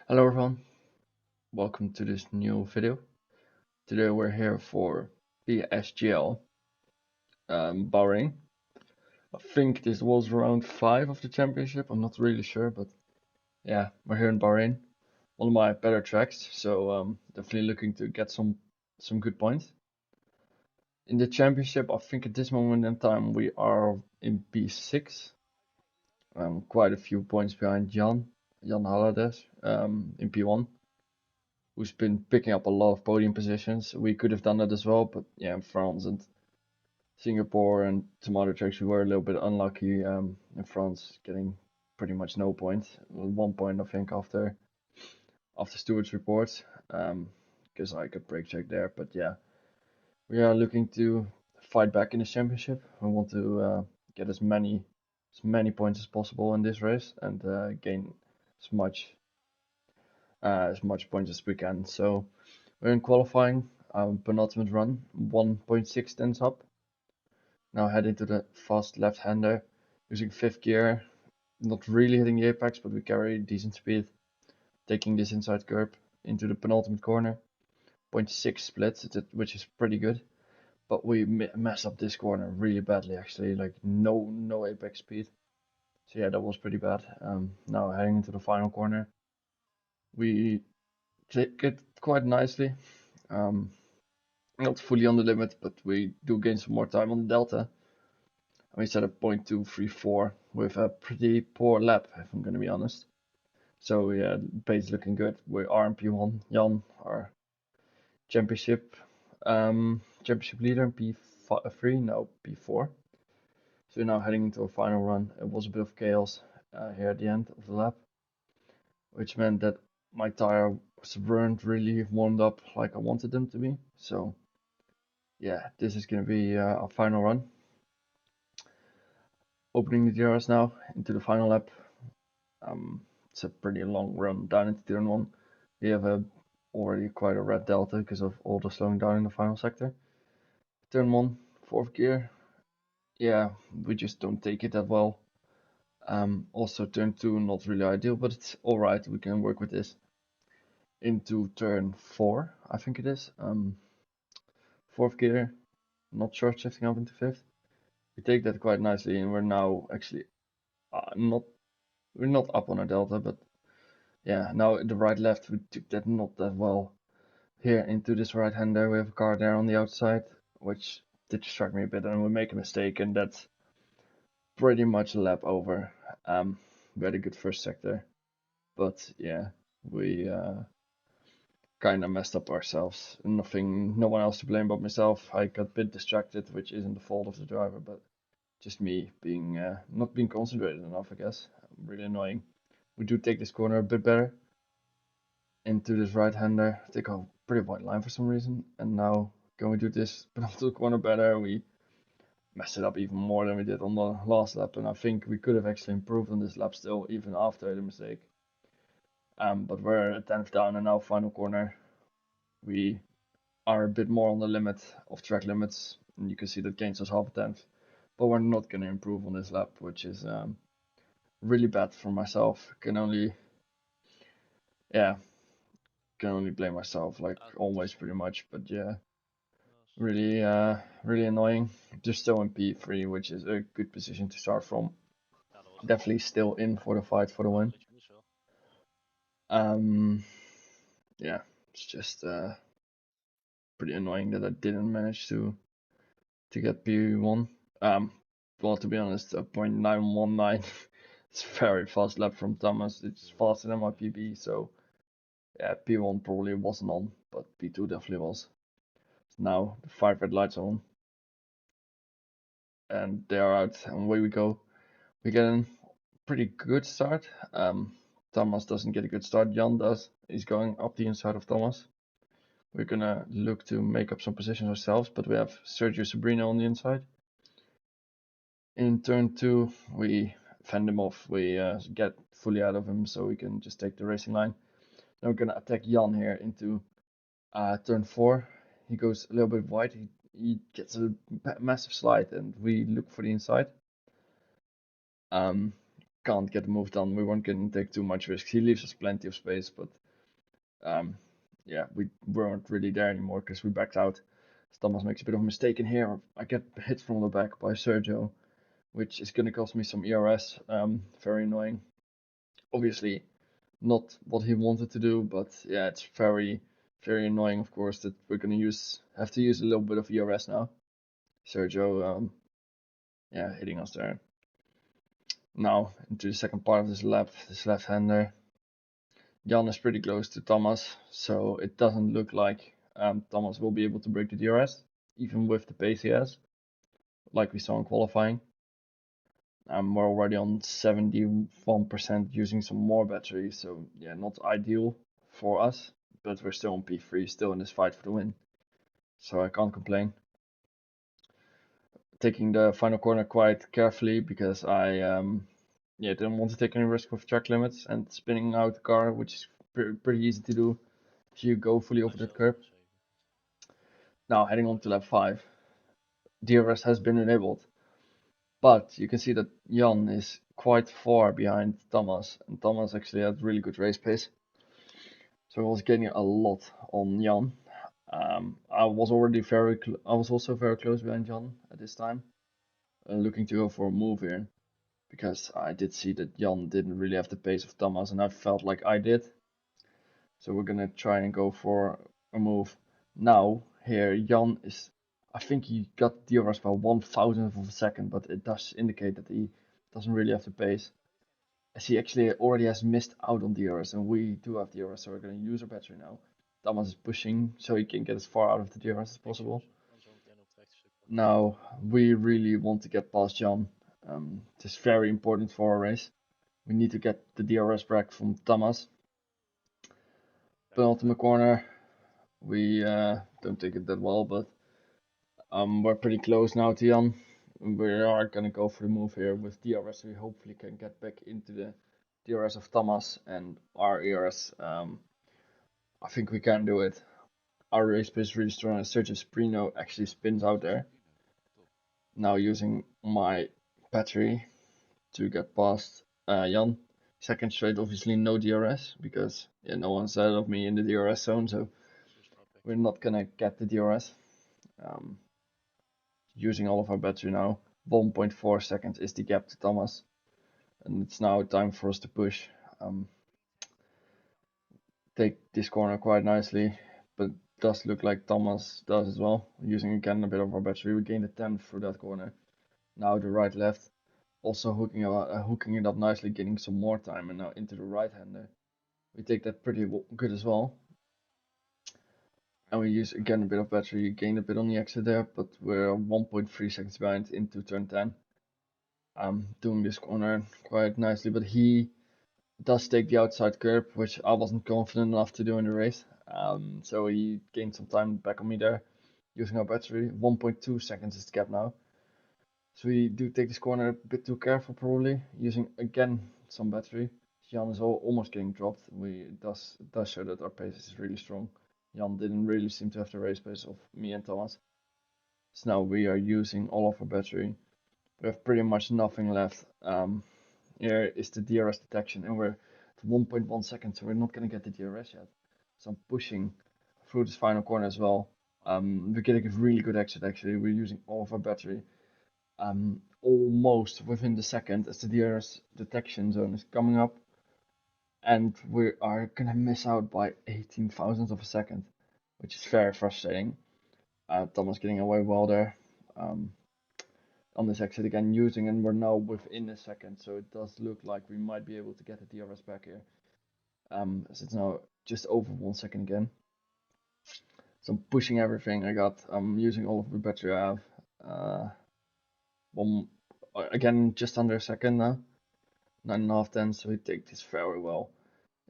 Hello everyone, welcome to this new video. Today we're here for PSGL Bahrain. I think this was round 5 of the championship, I'm not really sure, but yeah, we're here in Bahrain. One of my better tracks, so definitely looking to get some good points. In the championship, I think at this moment in time we are in P6. Quite a few points behind Jan Halades in P1. Who's been picking up a lot of podium positions. We could have done that as well, but yeah, in France and Singapore and some other tracks, we were a little bit unlucky in France, getting pretty much no points. 1 point, I think, after Stewart's report, because I could break check there. But yeah, we are looking to fight back in the championship. We want to get as many points as possible in this race and gain as much points as we can. So we're in qualifying, penultimate run, 1.6 tenths up. Now heading to the fast left-hander, using 5th gear, not really hitting the apex, but we carry decent speed, taking this inside curb into the penultimate corner, 0.6 split, which is pretty good. But we mess up this corner really badly actually, like no apex speed. So yeah, that was pretty bad. Now heading into the final corner, we take it quite nicely. Not fully on the limit, but we do gain some more time on the delta. And we set a 0.234 with a pretty poor lap, if I'm going to be honest. So yeah, pace looking good. We are in P1. Jan, our championship leader in P3, no P4. So we're now heading into a final run. It was a bit of chaos here at the end of the lap, which meant that my tires weren't really warmed up like I wanted them to be. So yeah, this is going to be our final run. Opening the DRS now into the final lap. It's a pretty long run down into turn 1. We have already quite a red delta because of all the slowing down in the final sector. Turn 1, 4th gear. Yeah, we just don't take it that well. Also turn 2, not really ideal, but it's alright, we can work with this. Into turn 4, I think it is. 4th gear, not short shifting up into 5th. We take that quite nicely, and we're now actually we're not up on our delta, but yeah, now the right left we took that not that well. Here into this right hander, we have a car there on the outside, which did distract me a bit, and we make a mistake, and that's pretty much a lap over. We had a good first sector, but yeah, we kind of messed up ourselves. No one else to blame but myself. I got a bit distracted, which isn't the fault of the driver, but just me being not being concentrated enough, I guess. Really annoying. We do take this corner a bit better into this right hander, take a pretty wide line for some reason, and now can we do this penultimate corner better? We messed it up even more than we did on the last lap, and I think we could have actually improved on this lap still, even after the mistake. But we're a tenth down, and now final corner, we are a bit more on the limit of track limits, and you can see that gains us half a tenth. But we're not going to improve on this lap, which is really bad for myself. Yeah, can only blame myself, like always pretty much. But yeah, really annoying. Just still in P3, which is a good position to start from. Definitely still in for the fight for the win. Yeah, it's just pretty annoying that I didn't manage to get P1. Well, to be honest, a 0.919. It's a very fast lap from Thomas. It's faster than my PB, so yeah, P1 probably wasn't on, but P2 definitely was. Now the 5 red lights are on, and they are out, and away we go. We get a pretty good start. Thomas doesn't get a good start. Jan does. He's going up the inside of Thomas. We're gonna look to make up some positions ourselves, but we have Sergio Sabrina on the inside. In turn 2, we fend him off. We get fully out of him, so we can just take the racing line. Now we're gonna attack Jan here into turn 4. He goes a little bit wide. He gets a massive slide, and we look for the inside. can't get the move done. We weren't going to take too much risk. He leaves us plenty of space, but yeah, we weren't really there anymore because we backed out. Thomas makes a bit of a mistake in here. I get hit from the back by Sergio, which is going to cost me some ERS. Very annoying. Obviously, not what he wanted to do, but yeah, it's very, very annoying, of course, that we're going to have to use a little bit of ERS now. Sergio, yeah, hitting us there. Now, into the second part of this lap, this left-hander. Jan is pretty close to Thomas, so it doesn't look like Thomas will be able to break the DRS, even with the pace he has, like we saw in qualifying. We're already on 71% using some more battery, so yeah, not ideal for us, but we're still on P3, still in this fight for the win, so I can't complain. Taking the final corner quite carefully because I yeah, didn't want to take any risk with track limits and spinning out the car, which is pretty easy to do if you go fully over that curb. Now heading on to lap 5, DRS has been enabled, but you can see that Jan is quite far behind Thomas, and Thomas actually had really good race pace. So I was getting a lot on Jan. I was also very close behind Jan at this time, looking to go for a move here, because I did see that Jan didn't really have the pace of Thomas, and I felt like I did. So we're gonna try and go for a move. Now, here, Jan is, I think he got DRS by 1,000th of a second, but it does indicate that he doesn't really have the pace, as he actually already has missed out on DRS, and we do have DRS, so we're gonna use our battery now. Thomas is pushing so he can get as far out of the DRS as possible. Now, we really want to get past Jan. It is very important for our race. We need to get the DRS back from Thomas. Penultimate corner. We don't take it that well, but we're pretty close now to Jan. We are gonna go for the move here with DRS. We hopefully can get back into the DRS of Thomas and our ERS. I think we can do it. Our race pace is really strong. Sergio Sprino actually spins out there. Now using my battery to get past Jan. Second straight, obviously no DRS because yeah, no one's ahead of me in the DRS zone, so we're not gonna get the DRS. Using all of our battery now. 1.4 seconds is the gap to Thomas, and it's now time for us to push. Take this corner quite nicely, but does look like Thomas does as well. Using again a bit of our battery, we gained a 10 through that corner. Now the right left, also hooking it up nicely, getting some more time, and now into the right hander. We take that pretty good as well. And we use again a bit of battery, gain a bit on the exit there, but we're 1.3 seconds behind into turn 10. I'm doing this corner quite nicely, but he does take the outside curb, which I wasn't confident enough to do in the race. So he gained some time back on me there, using our battery. 1.2 seconds is the gap now. So we do take this corner a bit too careful, probably, using again some battery. Jan is almost getting dropped. It does show that our pace is really strong. Jan didn't really seem to have the race pace of me and Thomas. So now we are using all of our battery. We have pretty much nothing left. Here is the DRS detection, and we're at 1.1 seconds, so we're not going to get the DRS yet. So I'm pushing through this final corner as well. We're getting a really good exit actually. We're using all of our battery. Almost within the second as the DRS detection zone is coming up, and we are gonna miss out by 18 thousandths of a second, which is very frustrating. Thomas getting away well there. On this exit again using, and we're now within a second, so it does look like we might be able to get the DRS back here. As it's now just over 1 second again. So I'm pushing everything I got. I'm using all of the battery I have. Again, just under a second now. 9.5 then, so we take this very well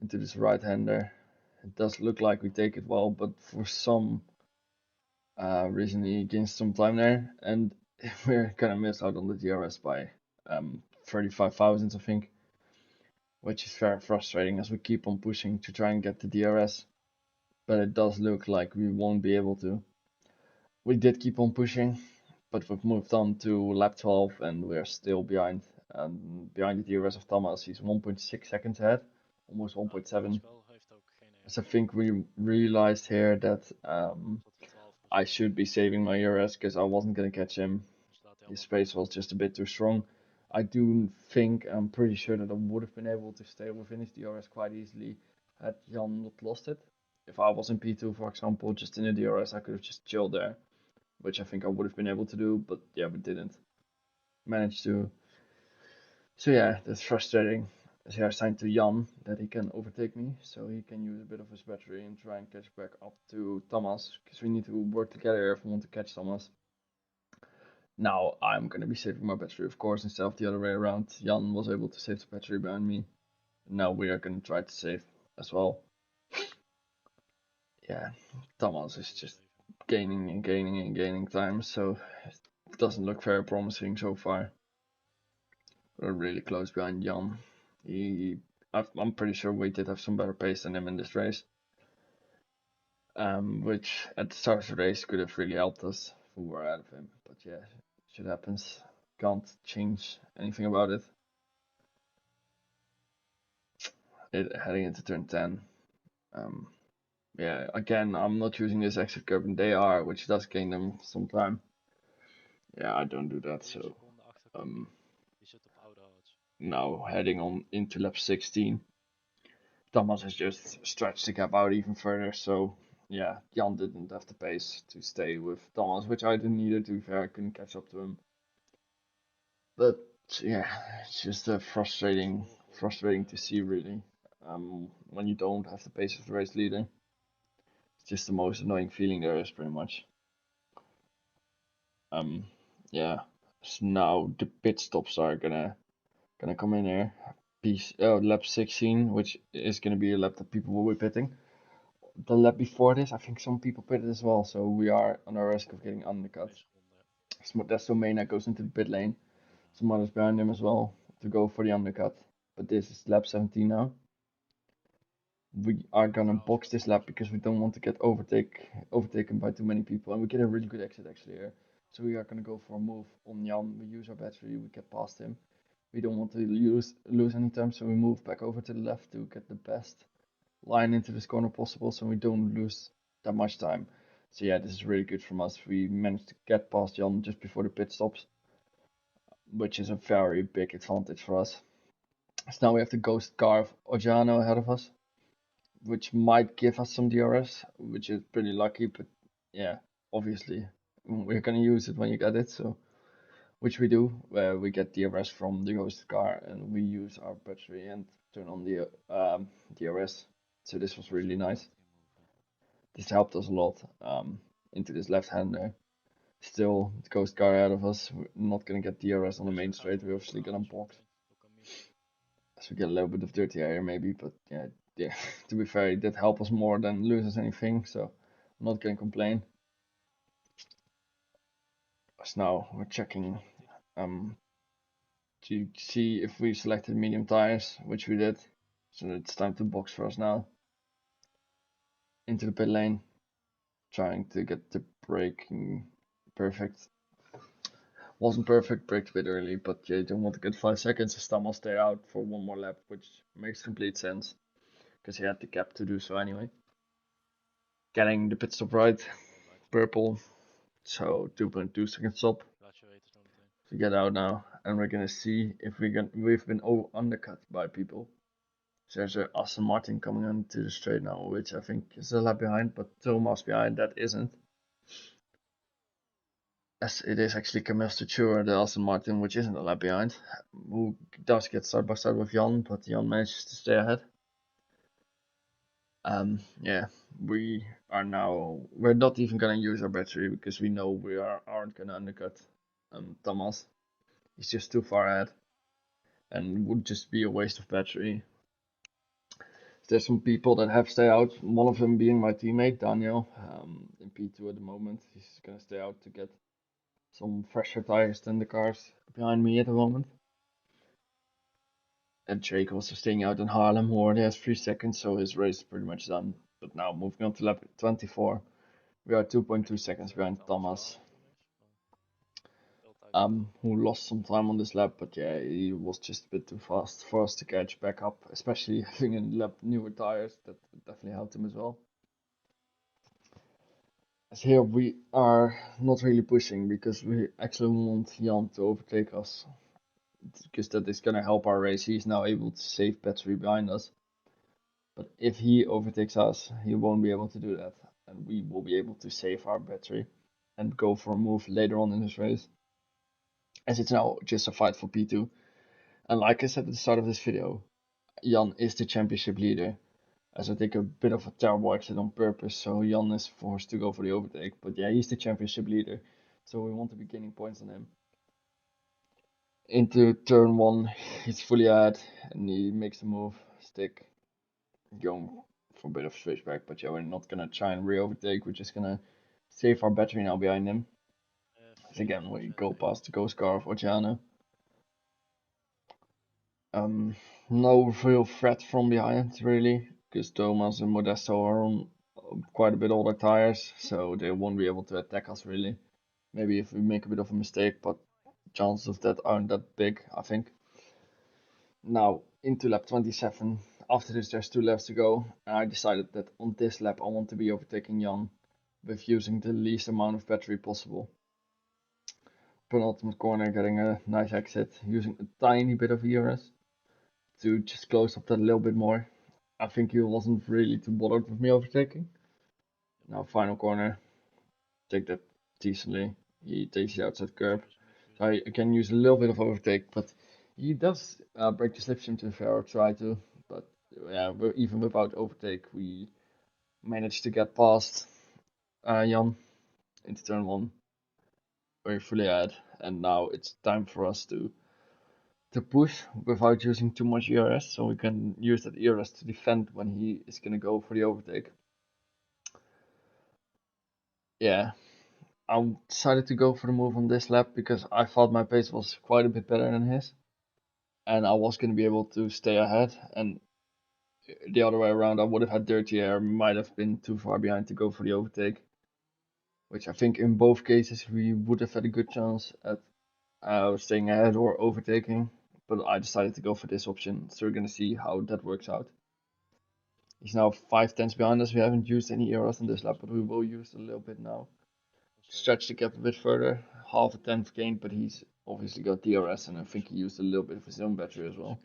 into this right hander. It does look like we take it well, but for some reason he gains some time there, and we're gonna miss out on the DRS by 35 thousandths, I think, which is very frustrating as we keep on pushing to try and get the DRS, but it does look like we won't be able to. We did keep on pushing, but we've moved on to lap 12 and we're still behind And behind the DRS of Thomas, he's 1.6 seconds ahead, almost Nou, het 1.7. buitenspel heeft ook geen So I ERC. think we realized here that Tot hij 12 I should be saving my ERS because I wasn't going to catch him. Dus laat hij His allemaal pace was just a bit too strong. I do think, I'm pretty sure that I would have been able to stay within his DRS quite easily had Jan not lost it. If I was in P2, for example, just in the DRS, I could have just chilled there, which I think I would have been able to do, but yeah, we didn't manage to. So yeah, that's frustrating. So I signed to Jan that he can overtake me, so he can use a bit of his battery and try and catch back up to Thomas, because we need to work together if we want to catch Thomas. Now I'm gonna be saving my battery, of course, instead of the other way around. Jan was able to save the battery behind me. Now we are gonna try to save as well. Yeah, Thomas is just gaining and gaining and gaining time, so it doesn't look very promising so far. We're really close behind Jan. He, I'm pretty sure we did have some better pace than him in this race, which at the start of the race could have really helped us if we were ahead of him. But yeah, shit happens. Can't change anything about it. Heading into turn 10. Um, yeah, again, I'm not using this exit curve, and they are, which does gain them some time. Yeah, I don't do that, 4 so seconden achter Koki. um, Die zit op oude hards. now heading on into lap 16. Thomas has just stretched the gap out even further, so yeah, Jan didn't have the pace to stay with Thomas, which I didn't either, to be fair, I couldn't catch up to him. But yeah, it's just frustrating to see, really, when you don't have the pace of the race leader. It's just the most annoying feeling there is, pretty much. Um, yeah. So now the pit stops are gonna come in here. Lap 16, which is gonna be a lap that people will be pitting. The lap before this, I think some people pitted as well, so we are on a risk of getting undercut. 2 seconden. That's Main that goes into the pit lane. Some others behind him as well to go for the undercut. But this is lap 17 now. We are gonna box this lap because we don't want to get overtaken by too many people, and we get a really good exit actually here. So we are gonna go for a move on Jan. We use our battery, we get past him. We don't want to lose any time, so we move back over to the left to get the best line into this corner possible, so we don't lose that much time. So yeah, this is really good from us. We managed to get past Jan just before the pit stops, which is a very big advantage for us. So now we have the ghost car of Ojano ahead of us, which might give us some DRS, which is pretty lucky, but yeah, obviously we're gonna use it when you get it, so which we do, where we get DRS from the ghost car and we use our battery and turn on the DRS. So this was really nice. This helped us a lot into this left hander. Still, the ghost car ahead of us. We're not gonna get DRS on the main straight. We're obviously gonna box. So we get a little bit of dirty air maybe, but yeah. To be fair, it did help us more than lose us anything. So I'm not gonna complain. So now we're checking to see if we selected medium tires, which we did. So it's time to box for us now. Into the pit lane, trying to get the braking perfect. Wasn't perfect, braked a bit early, but yeah, you don't want to get 5 seconds. Stam will stay out for one more lap, which makes complete sense because he had the gap to do so anyway. Getting the pit stop right, purple, so 2.2 second stop. We get out now, and we're gonna see if we've been undercut by people. So there's a Aston Martin coming onto the straight now, which I think is a lap behind, but Thomas behind that isn't. As it is actually Camille Stachur, the Aston Martin, which isn't a lap behind, who does get side by side with Jan, but Jan manages to stay ahead. Yeah, we're not even gonna use our battery because we know we aren't gonna undercut Thomas. He's just too far ahead and would just be a waste of battery. There's some people that have stayed out, one of them being my teammate Daniel, in P2 at the moment. He's gonna stay out to get some fresher tires than the cars behind me at the moment. And Drake also staying out in Haarlem, who already has 3 seconds, so his race is pretty much done. But now moving on to lap 24, we are 2.2 seconds behind Thomas. who lost some time on this lap, but yeah, he was just a bit too fast for us to catch back up, especially having a lap newer tires. That definitely helped him as well. As here we are not really pushing because we actually want Jan to overtake us, because that is gonna help our race. He's now able to save battery behind us, but if he overtakes us, he won't be able to do that, and we will be able to save our battery and go for a move later on in this race, as it's now just a fight for P2. And like I said at the start of this video, Jan is the championship leader, as I take a bit of a terrible exit on purpose, so Jan is forced to go for the overtake. But yeah, he's the championship leader, so we want to be gaining points on him. Into turn one, he's fully ahead, and he makes the move, stick, going for a bit of switchback. But yeah, we're not gonna try and re-overtake, we're just gonna save our battery now behind him. As again, we go past the ghost car of Oceano. No real threat from behind, really, because Thomas and Modesto are on quite a bit older tires, so they won't be able to attack us really. Maybe if we make a bit of a mistake, but chances of that aren't that big, I think. Now, into lap 27. After this, there's 2 laps to go, and I decided that on this lap I want to be overtaking Jan with using the least amount of battery possible. Penultimate corner, getting a nice exit, using a tiny bit of ERS to just close up that a little bit more. I think he wasn't really too bothered with me overtaking. Now final corner, take that decently. He takes the outside curb. So I can use a little bit of overtake, but he does break the slipstream to be fair, or try to. But yeah, even without overtake, we managed to get past Jan into turn one. Very fully ahead, and now it's time for us to push without using too much ERS, so we can use that ERS to defend when he is gonna go for the overtake. Yeah, I decided to go for the move on this lap because I thought my pace was quite a bit better than his, and I was gonna be able to stay ahead. And the other way around, I would have had dirty air, might have been too far behind to go for the overtake, which I think in both cases we would have had a good chance at staying ahead or overtaking. But I decided to go for this option, so we're gonna see how that works out. He's now 5 tenths behind us. We haven't used any ERS on this lap, but we will use a little bit now. Stretch the gap a bit further, half a tenth gained, but he's obviously got DRS, and I think he used a little bit of his own battery as well.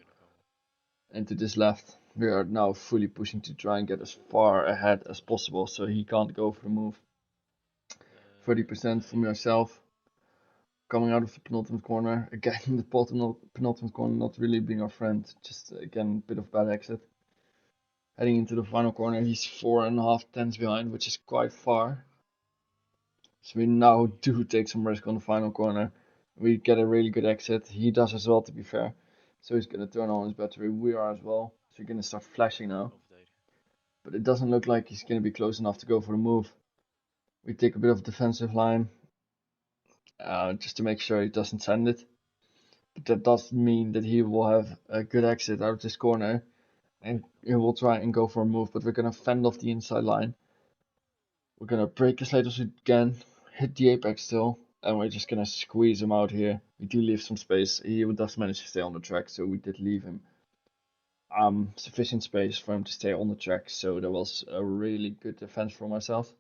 And to this left, we are now fully pushing to try and get as far ahead as possible, so he can't go for the move. 30% from yourself. Coming out of the penultimate corner, again the penultimate corner not really being our friend, just again a bit of bad exit. Heading into the final corner, he's 4.5 tenths behind, which is quite far. So we now do take some risk on the final corner. We get a really good exit. He does as well, to be fair. So he's going to turn on his battery. We are as well. So we're going to start flashing now. But it doesn't look like he's going to be close enough to go for the move. We take a bit of defensive line, just to make sure he doesn't send it. But that does mean that he will have a good exit out of this corner. And he will try and go for a move. But we're going to fend off the inside line. We're going to brake as late as we can. Hit the apex still. And we're just gonna squeeze him out here. We do leave some space. He does manage to stay on the track, so we did leave him sufficient space for him to stay on the track. So that was a really good defense from myself.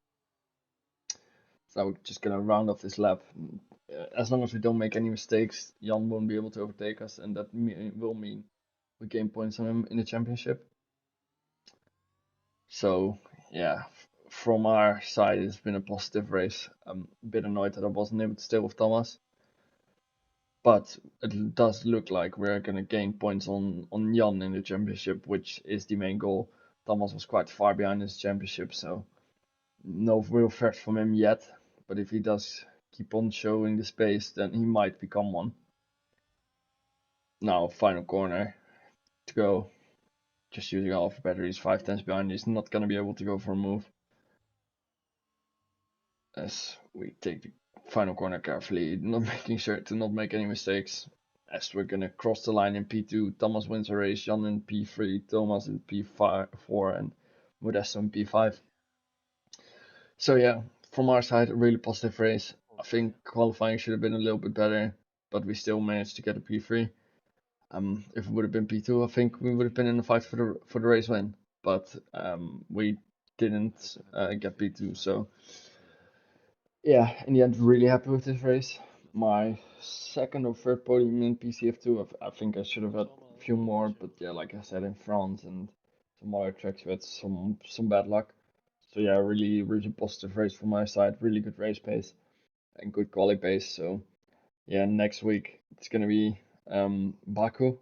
So we're just gonna round off this lap. As long as we don't make any mistakes, Jan won't be able to overtake us, and that will mean we gain points on him in the championship. So yeah, from our side, it's been a positive race. I'm a bit annoyed that I wasn't able to stay with Thomas. But it does look like we're going to gain points on Jan in the championship, which is the main goal. Thomas was quite far behind his championship, so no real threat from him yet. But if he does keep on showing the space, then he might become one. Now, final corner to go. Just using half batteries, 5 tenths behind. He's not going to be able to go for a move. As we take the final corner carefully, not making sure to not make any mistakes. As we're gonna cross the line in P2, Thomas wins the race, Jan in P3, Thomas in P4, and Modesto in P5. So yeah, from our side, a really positive race. I think qualifying should have been a little bit better. but we still managed to get a P3. If it would have been P2, I think we would have been in the fight for the race win, but we didn't get P2. So yeah, in the end, really happy with this race. My second or third podium in PCF2. I think I should have had a few more, but yeah, like I said, in France and some other tracks, we had some bad luck. So yeah, really positive race from my side. Really good race pace and good quality pace. So yeah, next week it's gonna be Baku,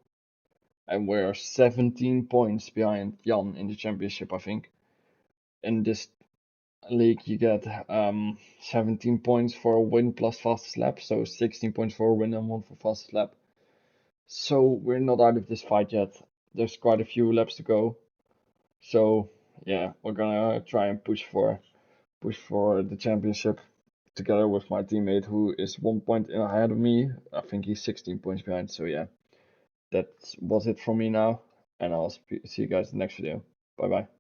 and we're 17 points behind Jan in the championship. I think in this league you get 17 points for a win plus fastest lap, so 16 points for a win and one for fastest lap. So we're not out of this fight yet. There's quite a few laps to go. So yeah, we're gonna try and push for the championship together with my teammate who is 1 point ahead of me. I think he's 16 points behind. So yeah, that was it from me now, and I'll see you guys in the next video. Bye bye.